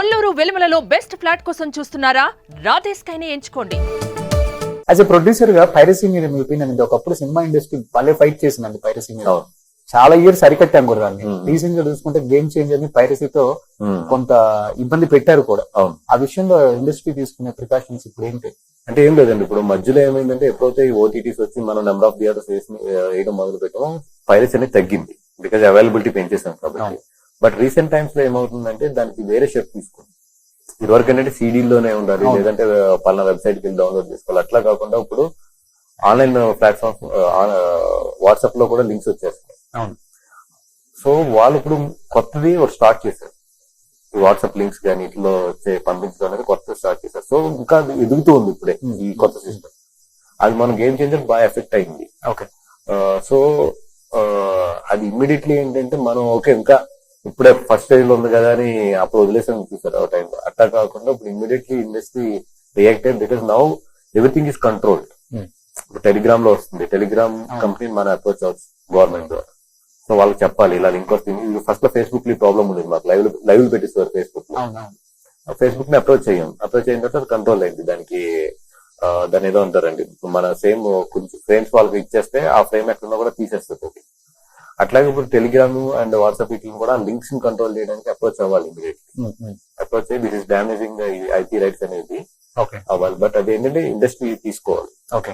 Kolluru వెలుమలలో best flat కోసం చూస్తున్నారా? రాధే స్కైని ఎంచుకోండి. యాజ్ ఎ ప్రొడ్యూసర్ గా పైరసీ మీద మీ ఒపీనియన్ ఇది? ఒకప్పుడు సినిమా ఇండస్ట్రీ భలే ఫైట్ చేసిందండి పైరసీ మీద. చాలా ఇయర్స్ అరికట్టాం కూడా దాన్ని. రీసెంట్ గా చూసుకుంటే గేమ్ చేంజర్ ని పైరసీతో కొంత ఇబ్బంది పెట్టారు కూడా. ఆ విషయంలో ఇండస్ట్రీ తీసుకునే ప్రికాషన్స్ ఇప్పుడు ఏంటి? అంటే ఏం లేదండి, ఇప్పుడు మధ్యలో ఏమైందంటే ఎప్పుడైతే ఈ ఓటీటీస్ వచ్చి మనం నెంబర్ ఆఫ్ థియేటర్స్ వేయడం మొదలు పెట్టామో పైరసీ అనేది తగ్గింది, బికాజ్ అవైలబిలిటీ పెంచేసాం కాబట్టి. బట్ రీసెంట్ టైమ్స్ లో ఏమవుతుందంటే దానికి వేరే షేప్ తీసుకుంది. ఇదివరకు ఏంటంటే సీడీల్లోనే ఉండాలి, లేదంటే పలానా వెబ్సైట్ కి వెళ్ళి డౌన్లోడ్ చేసుకోవాలి. అట్లా కాకుండా ఇప్పుడు ఆన్లైన్ ప్లాట్ఫామ్స్, వాట్సాప్ లో కూడా లింక్స్ వచ్చేస్తాయి. సో వాళ్ళు ఇప్పుడు కొత్తది స్టార్ట్ చేశారు, ఈ వాట్సాప్ లింక్స్ కానీ ఇట్లో పంపించడం అనేది కొత్త స్టార్ట్ చేశారు. సో ఇంకా ఎదుగుతూ ఉంది ఇప్పుడే ఈ కొత్త సిస్టమ్. అది మన గేమ్ చేంజర్ బాగా ఎఫెక్ట్ అయింది. ఓకే, సో అది ఇమ్మీడియట్లీ ఏంటంటే మనం ఓకే ఇంకా ఇప్పుడే ఫస్ట్ స్టేజ్ లో ఉంది కదా అని అప్పుడు వదిలేసాం చూసారు ఆ టైంలో. అట్లా కాకుండా ఇప్పుడు immediately industry reacted, because now everything is controlled. ఇప్పుడు టెలిగ్రామ్ లో వస్తుంది, టెలిగ్రామ్ కంపెనీ మన అప్రోచ్ అవచ్చు గవర్నమెంట్ ద్వారా. సో వాళ్ళకి చెప్పాలి ఇలా లింక్ వస్తుంది. ఫస్ట్ లో ఫేస్బుక్ లో ప్రాబ్లమ్ ఉండేది, మాకు లైవ్ పెట్టిస్తారు ఫేస్బుక్ లో. ఫేస్బుక్ ని అప్రోచ్ అయిన తర్వాత అది కంట్రోల్ అయింది. దాని ఏదో అంటారండి, మన సేమ్ కొంచెం ఫ్రేమ్స్ వాళ్ళకి ఇచ్చేస్తే ఆ ఫ్రేమ్ ఎక్కడున్నా కూడా తీసేస్తుంది. అట్లాగే ఇప్పుడు టెలిగ్రామ్ అండ్ వాట్సాప్ వీటిని కూడా లింక్స్ ని కంట్రోల్ చేయడానికి అప్రోచ్ అవ్వాలి ఇమీడియట్లీ. అప్రోచ్ అయ్యి this is damaging IP rights అనేది అవ్వాలి. బట్ అది ఏంటంటే ఇండస్ట్రీ తీసుకోవాలి. ఓకే.